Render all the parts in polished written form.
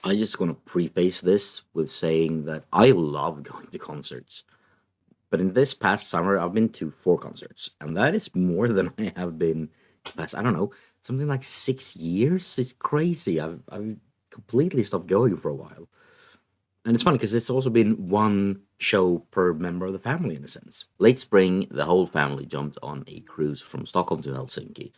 I just want to preface this with saying that I love going to concerts. But in this past summer, I've been to 4 concerts, and that is more than I have been past, I don't know, something like 6 years. It's crazy. I've completely stopped going for a while. And it's funny because it's also been one show per member of the family in a sense. Late spring, the whole family jumped on a cruise from Stockholm to Helsinki,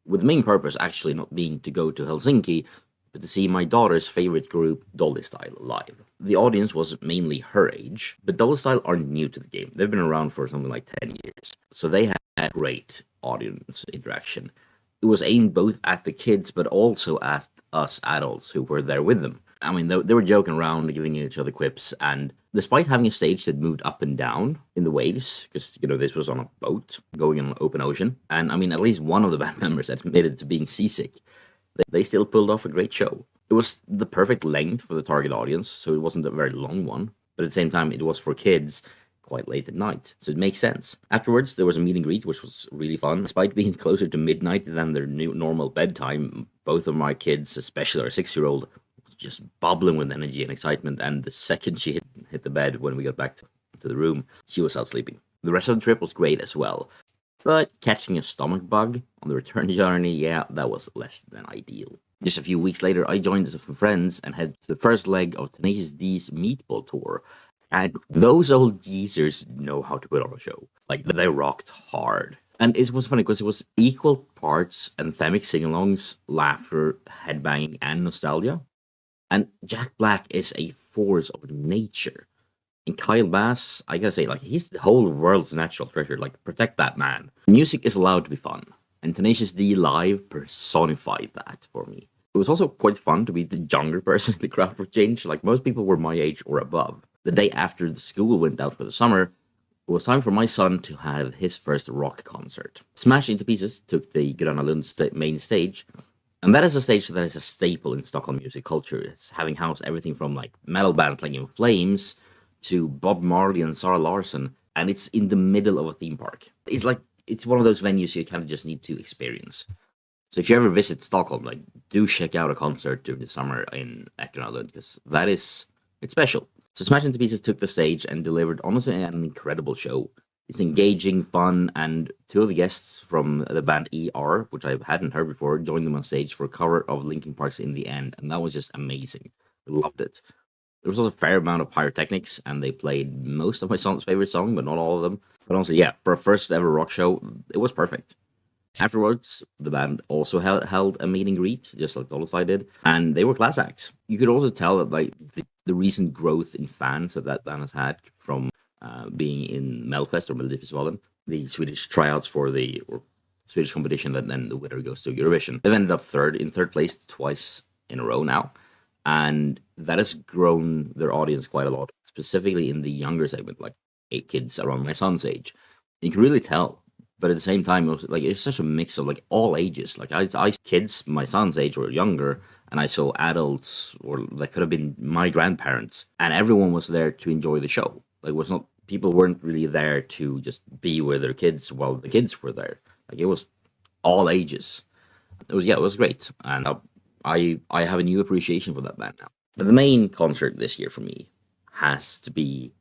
with the main purpose actually not being to go to Helsinki, but to see my daughter's favorite group, Dolly Style, live. The audience was mainly her age, but Dolly Style aren't new to the game. They've been around for something like 10 years, so they had great audience interaction. It was aimed both at the kids, but also at us adults who were there with them. I mean, they were joking around, giving each other quips, and despite having a stage that moved up and down in the waves, because this was on a boat going in an open ocean, and I mean, at least one of the band members admitted to being seasick, they still pulled off a great show. It was the perfect length for the target audience, so it wasn't a very long one, but at the same time, it was for kids quite late at night, so it makes sense. Afterwards, there was a meet and greet, which was really fun. Despite being closer to midnight than their new normal bedtime, both of my kids, especially our 6-year-old, was just bubbling with energy and excitement. And the second she hit the bed when we got back to the room, she was out sleeping. The rest of the trip was great as well, but catching a stomach bug on the return journey, yeah, that was less than ideal. Just a few weeks later, I joined some friends and had the first leg of Tenacious D's Meatball tour. And those old geezers know how to put on a show. Like, they rocked hard. And it was funny because it was equal parts anthemic sing-alongs, laughter, headbanging, and nostalgia. And Jack Black is a force of nature. And Kyle Bass, I gotta say, like, he's the whole world's natural treasure. Like, protect that man. Music is allowed to be fun. And Tenacious D live personified that for me. It was also quite fun to be the younger person in the crowd for change. Like, most people were my age or above. The day after the school went out for the summer, it was time for my son to have his first rock concert. Smash Into Pieces took the Gröna Lund main stage, and that is a stage that is a staple in Stockholm music culture. It's having housed everything from like metal bands like In Flames to Bob Marley and Sarah Larson, and it's in the middle of a theme park. It's one of those venues you kind of just need to experience. So if you ever visit Stockholm, like, do check out a concert during the summer in Gröna Lund, because it's special. So Smash Into Pieces took the stage and delivered honestly an incredible show. It's engaging, fun, and two of the guests from the band ER, which I hadn't heard before, joined them on stage for a cover of Linkin Park's In the End, and that was just amazing. I loved it. There was also a fair amount of pyrotechnics, and they played most of my son's favorite song, but not all of them. But honestly, yeah, for a first ever rock show, it was perfect. Afterwards, the band also held a meet and greet, just like Dolly Style did, and they were class acts. You could also tell that like the recent growth in fans that band has had from being in Melfest or Melodifestivalen, the Swedish tryouts for the Swedish competition that then the winner goes to Eurovision. They've ended up in third place twice in a row now, and that has grown their audience quite a lot, specifically in the younger segment, like 8 kids around my son's age. You can really tell, but at the same time, it's such a mix of like all ages. Like I kids my son's age or younger, and I saw adults or that could have been my grandparents, and everyone was there to enjoy the show. Like, it was not people weren't really there to just be with their kids while the kids were there. Like, it was all ages. It was great, and I have a new appreciation for that band now. But the main concert this year for me has to be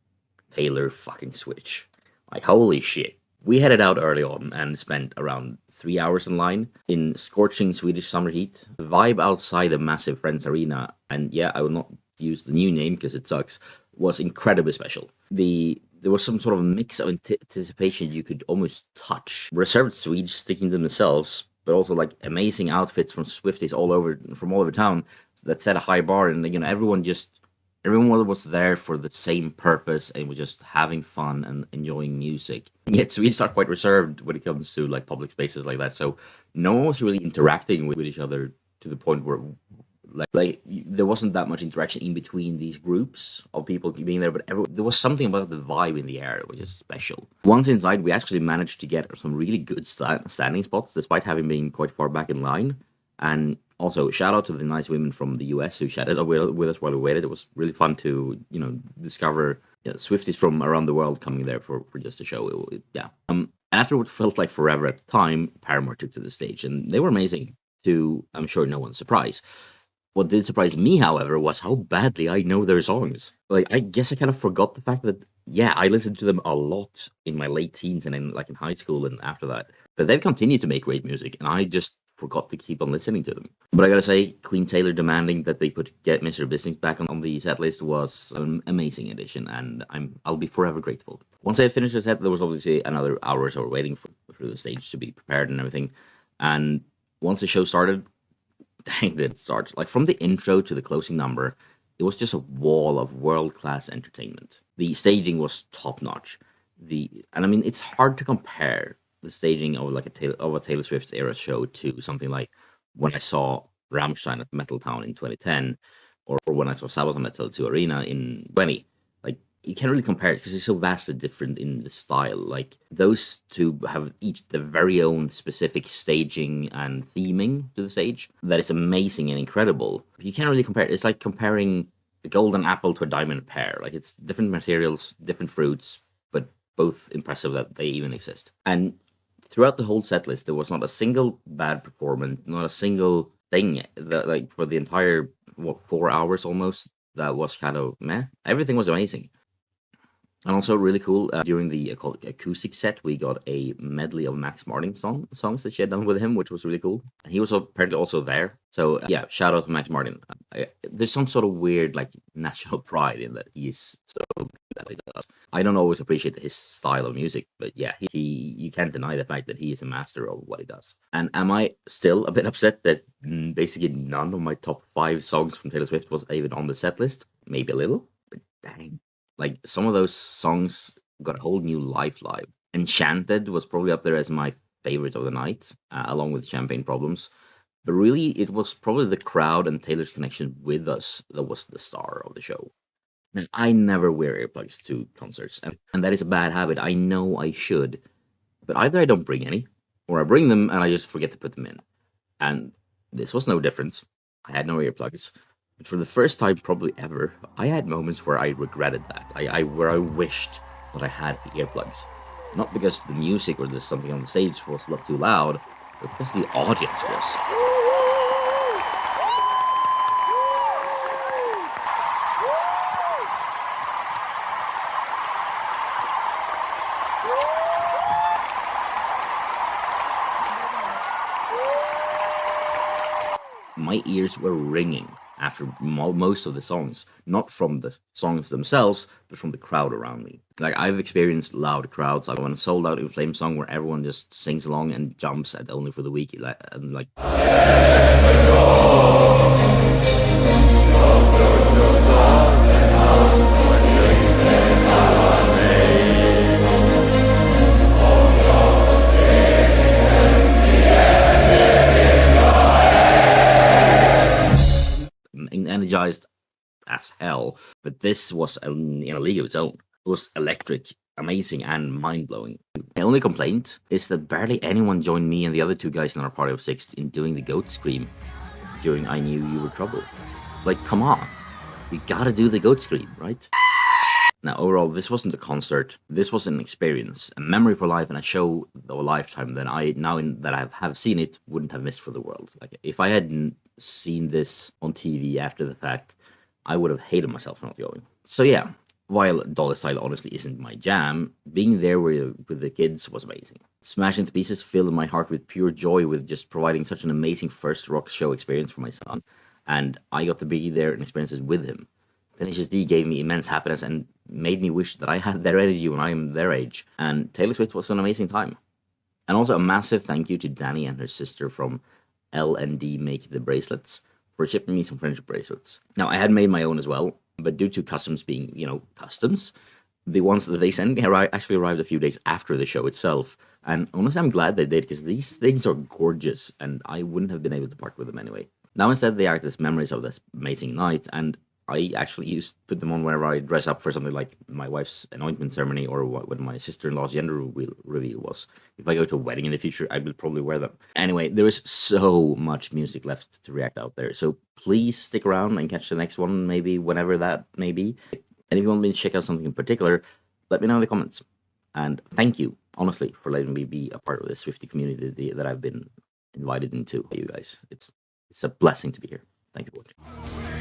Taylor fucking Switch. Like, holy shit. We headed out early on and spent around 3 hours in line in scorching Swedish summer heat. The vibe outside a massive Friends Arena, and yeah, I will not use the new name because it sucks, was incredibly special. There was some sort of mix of anticipation you could almost touch. Reserved Swedes sticking to themselves, but also like amazing outfits from Swifties from all over town that set a high bar, and everyone was there for the same purpose and was just having fun and enjoying music. Yet Swedes are quite reserved when it comes to like public spaces like that. So no one was really interacting with each other to the point where there wasn't that much interaction in between these groups of people being there, but there was something about the vibe in the air which is special. Once inside, we actually managed to get some really good standing spots, despite having been quite far back in line. And also, shout out to the nice women from the US who chatted with us while we waited. It was really fun to discover Swifties from around the world coming there for just a show. Yeah. And after what felt like forever at the time, Paramore took to the stage, and they were amazing. To I'm sure no one's surprise. What did surprise me, however, was how badly I know their songs. Like, I guess I kind of forgot the fact that, yeah, I listened to them a lot in my late teens and in high school and after that. But they've continued to make great music, and I just forgot to keep on listening to them. But I gotta say, Queen Taylor demanding that they put Get Mr. Business back on the set list was an amazing addition, and I'll be forever grateful. Once I finished the set, there was obviously another hour or so waiting for the stage to be prepared and everything. And once the show started, dang, did it start. Like from the intro to the closing number, it was just a wall of world class entertainment. The staging was top notch. And I mean, it's hard to compare the staging of like a Taylor Swift's era show to something like when I saw Rammstein at Metal Town in 2010, or when I saw Sabaton at Tele2 Arena in 20. Like you can't really compare it because it's so vastly different in the style. Like those two have each their very own specific staging and theming to the stage that is amazing and incredible. You can't really compare it. It's like comparing a golden apple to a diamond pear. Like it's different materials, different fruits, but both impressive that they even exist. And throughout the whole set list, there was not a single bad performance, not a single thing that like for the entire 4 hours almost that was kind of meh. Everything was amazing. And also really cool, during the acoustic set, we got a medley of Max Martin songs that she had done with him, which was really cool. And he was apparently also there. So yeah, shout out to Max Martin. There's some sort of weird like national pride in that he is so good at what he does. I don't always appreciate his style of music, but yeah, he you can't deny the fact that he is a master of what he does. And am I still a bit upset that basically none of my top 5 songs from Taylor Swift was even on the set list? Maybe a little, but dang. Like some of those songs got a whole new life. Enchanted was probably up there as my favorite of the night, along with Champagne Problems. But really, it was probably the crowd and Taylor's connection with us that was the star of the show. And I never wear earplugs to concerts, and that is a bad habit. I know I should, but either I don't bring any, or I bring them and I just forget to put them in. And this was no different. I had no earplugs. But for the first time probably ever, I had moments where I regretted that. Where I wished that I had earplugs. Not because the music or something on the stage was a lot too loud, but because the audience was. My ears were ringing after most of the songs, not from the songs themselves, but from the crowd around me. Like I've experienced loud crowds. Like when a sold out In Flames song where everyone just sings along and jumps at Only for the Week, and like. Energized as hell, but this was in a league of its own. It was electric, amazing, and mind blowing. My only complaint is that barely anyone joined me and the other 2 guys in our party of 6 in doing the goat scream during I Knew You Were Trouble. Like, come on, you gotta do the goat scream, right? Now, overall, this wasn't a concert. This was an experience, a memory for life, and a show of a lifetime that I, now that I have seen it, wouldn't have missed for the world. Like, if I hadn't seen this on TV after the fact, I would have hated myself for not going. So yeah, while Dolly Style honestly isn't my jam, being there with the kids was amazing. Smash Into Pieces filled my heart with pure joy with just providing such an amazing first rock show experience for my son, and I got to be there and experience it with him. Tenacious D gave me immense happiness and made me wish that I had their energy when I am their age. And Taylor Swift was an amazing time. And also a massive thank you to Danny and her sister from L&D Make the Bracelets for shipping me some friendship bracelets. Now, I had made my own as well, but due to customs being, customs, the ones that they sent me actually arrived a few days after the show itself. And honestly, I'm glad they did because these things are gorgeous and I wouldn't have been able to part with them anyway. Now, instead, they act as memories of this amazing night, and I actually put them on whenever I dress up for something like my wife's anointment ceremony or when my sister-in-law's gender reveal was. If I go to a wedding in the future, I will probably wear them. Anyway, there is so much music left to react out there, so please stick around and catch the next one, maybe whenever that may be. And if you want me to check out something in particular, let me know in the comments. And thank you, honestly, for letting me be a part of this Swiftie community that I've been invited into by you guys. It's a blessing to be here. Thank you for watching.